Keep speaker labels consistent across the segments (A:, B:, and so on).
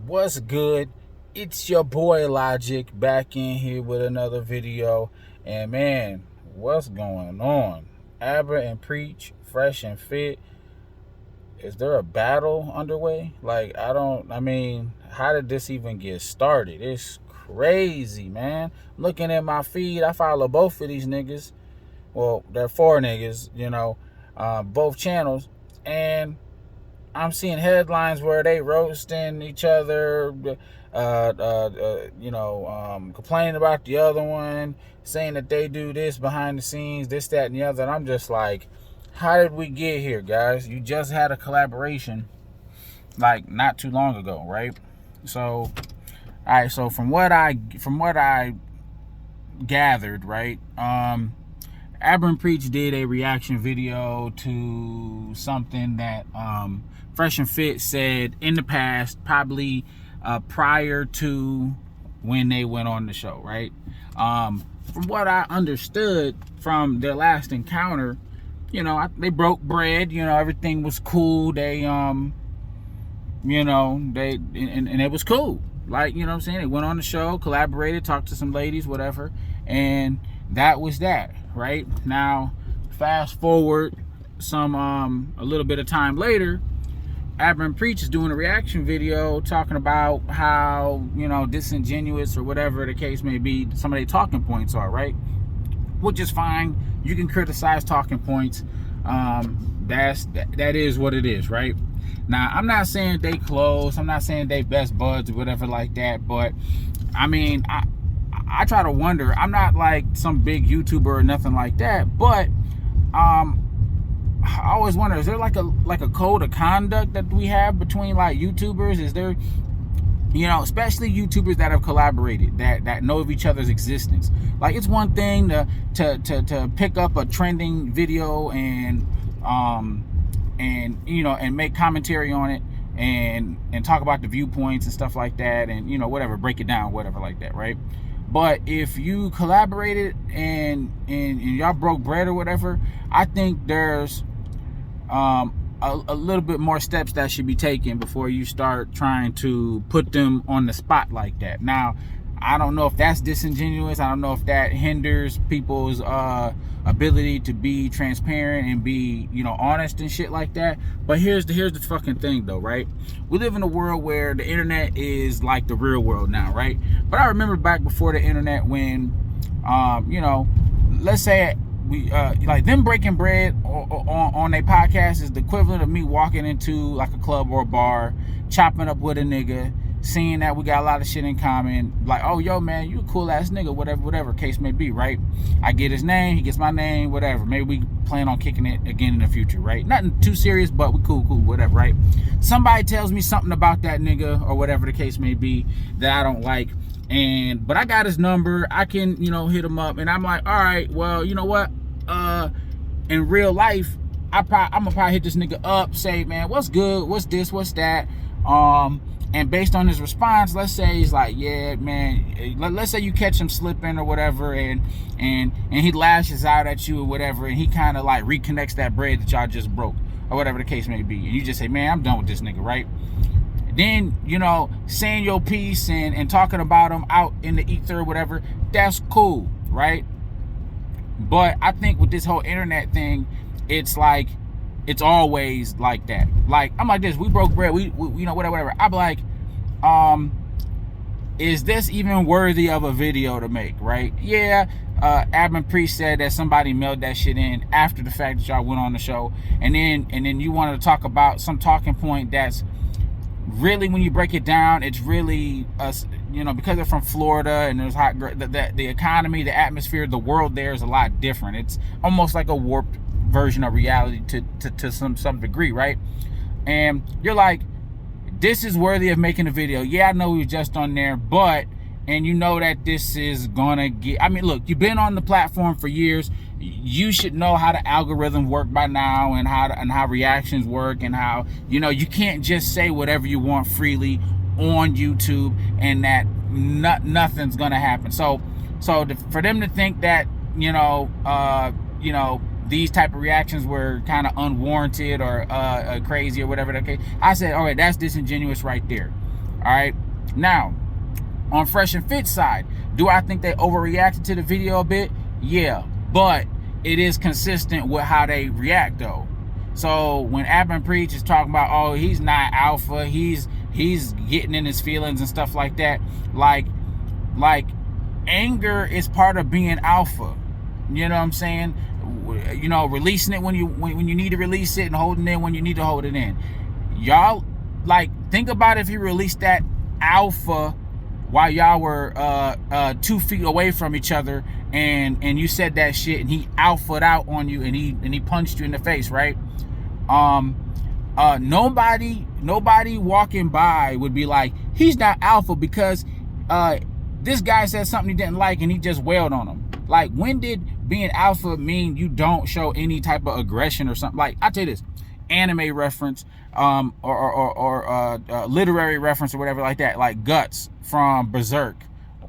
A: What's good? It's your boy Logic back in here with another video. And man, what's going on? Abra and Preach, fresh and fit. Is there a battle underway? How did this even get started? It's crazy, man. Looking at my feed, I follow both of these niggas. Well, they're four niggas, both channels. And I'm seeing headlines where they roasting each other, complaining about the other one, saying that they do this behind the scenes, this, that, and the other. And I'm just like, how did we get here, guys? You just had a collaboration, like, not too long ago, right? So, all right. So from what I gathered, right, Abra and Preach did a reaction video to something that Fresh and Fit said in the past, probably prior to when they went on the show, right? From what I understood from their last encounter, they broke bread. Everything was cool. They, and it was cool. Like, what I'm saying? They went on the show, collaborated, talked to some ladies, whatever, and that was that, right? Now, fast forward a little bit of time later, Abra and Preach is doing a reaction video talking about how, disingenuous or whatever the case may be, some of their talking points are, right? Which is fine. You can criticize talking points. That is what it is, right? Now, I'm not saying they close. I'm not saying they best buds or whatever like that. But, I try to wonder. I'm not like some big YouTuber or nothing like that. But, I always wonder, is there like a code of conduct that we have between like YouTubers? Is there, especially YouTubers that have collaborated, that know of each other's existence? Like, it's one thing to pick up a trending video and make commentary on it and talk about the viewpoints and stuff like that, and whatever, break it down, whatever like that, right? But if you collaborated and y'all broke bread or whatever, I think there's a little bit more steps that should be taken before you start trying to put them on the spot like that. Now, I don't know if that's disingenuous. I don't know if that hinders people's ability to be transparent and be, honest and shit like that. But here's the fucking thing though, right? We live in a world where the internet is like the real world now, right? But I remember back before the internet when, let's say we like them breaking bread on a podcast is the equivalent of me walking into like a club or a bar, chopping up with a nigga, seeing that we got a lot of shit in common, like, oh, yo, man, you a cool ass nigga, whatever case may be, right? I get his name, he gets my name, whatever. Maybe we plan on kicking it again in the future, right? Nothing too serious, but we cool, whatever, right? Somebody tells me something about that nigga or whatever the case may be that I don't like, but I got his number, I can, hit him up, and I'm like, all right, well, you know what? In real life, I'm gonna probably hit this nigga up, say, man, what's good? What's this? What's that? And based on his response, let's say he's like, yeah, man, let's say you catch him slipping or whatever, and he lashes out at you or whatever, and he kind of like reconnects that bread that y'all just broke or whatever the case may be, and you just say, man, I'm done with this nigga, right? Then, saying your piece and talking about him out in the ether or whatever, that's cool, right? But I think with this whole internet thing, it's like, it's always like that. Like, I'm like this, we broke bread, we whatever. I'm like, is this even worthy of a video to make, right? Yeah, Abra and Preach said that somebody mailed that shit in after the fact that y'all went on the show, and then you wanted to talk about some talking point that's really, when you break it down, it's really because they're from Florida and there's hot, the economy, the atmosphere, the world there is a lot different. It's almost like a warped version of reality to some degree, right? And you're like, this is worthy of making a video. Yeah, I know we were just on there, but, and that this is gonna get, look, you've been on the platform for years. You should know how the algorithm work by now, and how reactions work, and how, you can't just say whatever you want freely on YouTube and that nothing's gonna happen. So for them to think that, these type of reactions were kind of unwarranted or crazy or whatever the case, I said, all right, that's disingenuous right there. All right. Now, on Fresh and Fit side, do I think they overreacted to the video a bit? Yeah, but it is consistent with how they react though. So when Abin Preach is talking about, oh, he's not alpha, he's getting in his feelings and stuff like that, like anger is part of being alpha. You know what I'm saying? You know, releasing it when you need to release it and holding it in when you need to hold it in. Y'all, like, think about if he released that alpha while y'all were 2 feet away from each other, and you said that shit, and he alphaed out on you, and he punched you in the face, right? Nobody walking by would be like, he's not alpha because this guy said something he didn't like and he just wailed on him. Like, when did being alpha mean you don't show any type of aggression or something? Like, I'll tell you this, anime reference, or literary reference or whatever like that, like Guts from Berserk.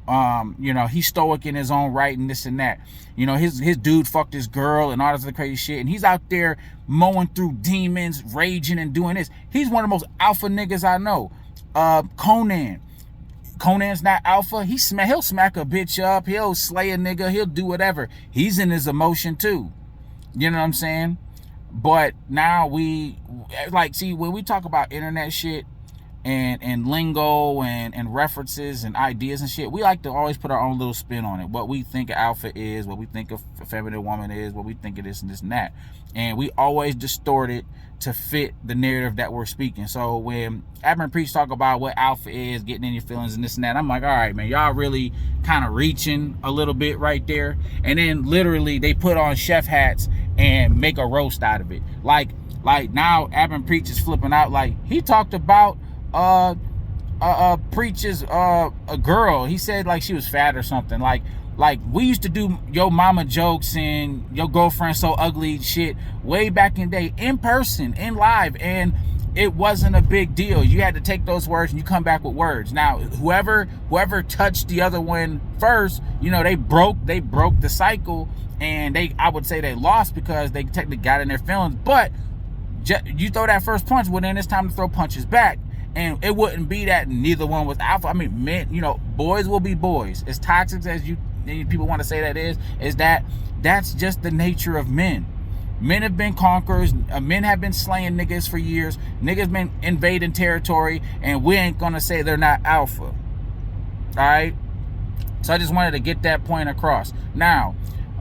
A: You know, he's stoic in his own right and this and that. You know, his dude fucked his girl and all this other crazy shit, and he's out there mowing through demons, raging and doing this. He's one of the most alpha niggas I know. Conan's not alpha. He'll smack a bitch up. He'll slay a nigga. He'll do whatever. He's in his emotion too. You know what I'm saying? But now we, like, see, when we talk about internet shit and lingo and references and ideas and shit, we like to always put our own little spin on it. What we think alpha is, what we think a feminine woman is, what we think of this and this and that. And we always distort it to fit the narrative that we're speaking. So when Abin Preach talk about what alpha is, getting in your feelings and this and that, I'm like, all right, man, y'all really kind of reaching a little bit right there. And then literally they put on chef hats and make a roast out of it. Like now Abin Preach is flipping out. Like, he talked about Preach's a girl. He said like she was fat or something. Like we used to do yo mama jokes and your girlfriend so ugly shit way back in the day, in person, in live, and it wasn't a big deal. You had to take those words and you come back with words. Now whoever touched the other one first, you know, they broke the cycle, and I would say they lost because they technically got in their feelings. But you throw that first punch, well, then it's time to throw punches back. And it wouldn't be that neither one was alpha. I mean, men, you know, boys will be boys. As toxic as people want to say that is that's just the nature of men. Men have been conquerors. Men have been slaying niggas for years. Niggas been invading territory, and we ain't gonna say they're not alpha. All right. So I just wanted to get that point across. Now,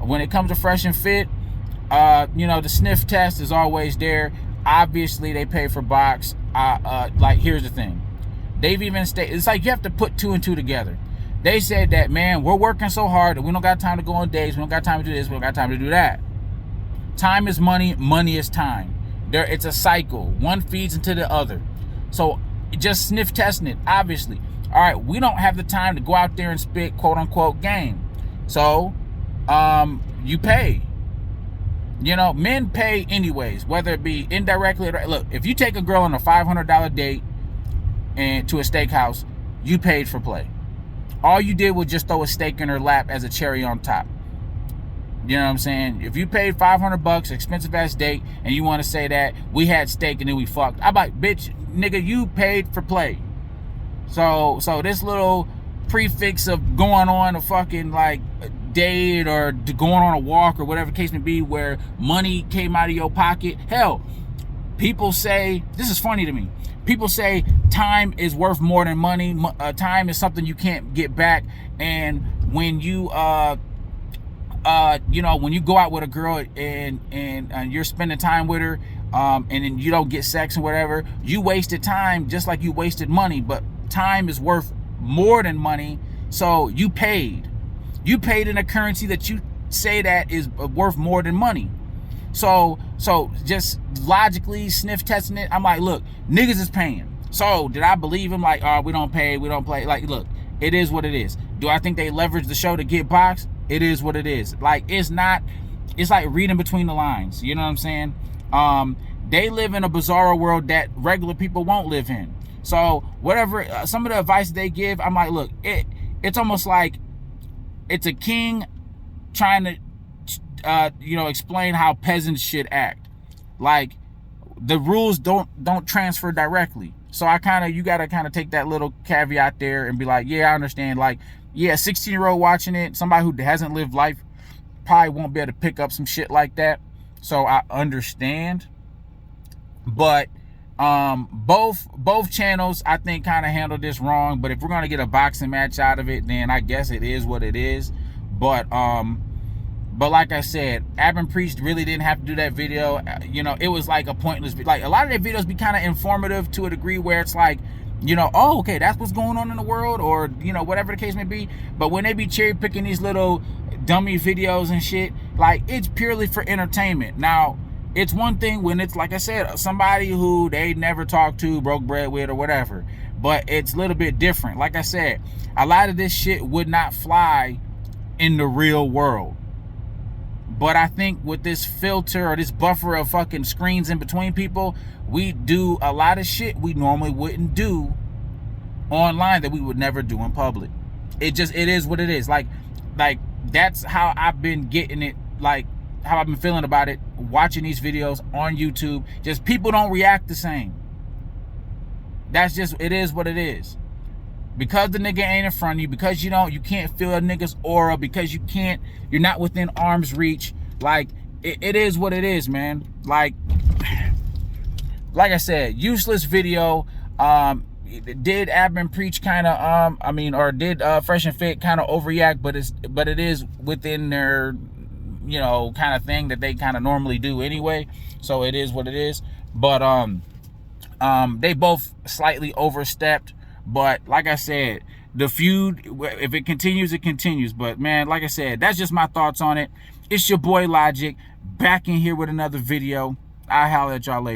A: when it comes to Fresh and Fit, you know, the sniff test is always there. Obviously, they pay for box. Like, here's the thing. They've even stated, it's like you have to put 2 and 2 together. They said that, man, we're working so hard that we don't got time to go on dates. We don't got time to do this. We don't got time to do that. Time is money. Money is time. It's a cycle. One feeds into the other. So just sniff testing it, obviously. All right, we don't have the time to go out there and spit quote unquote game. So you pay. You know, men pay anyways, whether it be indirectly or, look, if you take a girl on a $500 date and to a steakhouse, you paid for play. All you did was just throw a steak in her lap as a cherry on top. You know what I'm saying? If you paid $500, expensive ass date, and you want to say that we had steak and then we fucked, I'm like, bitch, nigga, you paid for play. So this little prefix of going on a fucking like date or going on a walk or whatever the case may be where money came out of your pocket. Hell, people say, this is funny to me, people say time is worth more than money. Time is something you can't get back. And when you you know, when you go out with a girl and you're spending time with her, and then you don't get sex and whatever, you wasted time just like you wasted money. But time is worth more than money, so you paid in a currency that you say that is worth more than money. So just logically sniff testing it, I'm like, look, niggas is paying. So did I believe him? Like, oh, we don't pay, we don't play. Like, look, it is what it is. Do I think they leverage the show to get boxed? It is what it is. Like, it's like reading between the lines. You know what I'm saying? They live in a bizarre world that regular people won't live in. So whatever, some of the advice they give, I'm like, look, it's almost like it's a king trying to, you know, explain how peasants should act. Like, the rules don't transfer directly. So you gotta kind of take that little caveat there and be like, yeah, I understand. Like, yeah, 16-year-old watching it, somebody who hasn't lived life probably won't be able to pick up some shit like that. So I understand. But both channels, I think, kind of handled this wrong. But if we're gonna get a boxing match out of it, then I guess it is what it is. But like I said, Abin Priest really didn't have to do that video. You know, it was like a pointless, like a lot of their videos be kind of informative to a degree where it's like, you know, oh, okay, that's what's going on in the world, or, you know, whatever the case may be. But when they be cherry picking these little dummy videos and shit, like, it's purely for entertainment. Now, it's one thing when it's, like I said, somebody who they never talked to, broke bread with, or whatever. But it's a little bit different. Like I said, a lot of this shit would not fly in the real world. But I think with this filter or this buffer of fucking screens in between people, we do a lot of shit we normally wouldn't do online that we would never do in public. It is what it is. Like that's how I've been getting it, like how I've been feeling about it, watching these videos on YouTube. Just people don't react the same. That's just, it is what it is. Because the nigga ain't in front of you, because you can't feel a nigga's aura, because you're not within arm's reach. Like, it is what it is, man. Like I said, useless video. Did Abin Preach kind of or did Fresh and Fit kind of overreact? But it is within their, you know, kind of thing that they kind of normally do anyway. So it is what it is. But they both slightly overstepped. But like I said, the feud, if it continues, it continues. But man, like I said, that's just my thoughts on it. It's your boy Logic, back in here with another video. I'll holler at y'all later.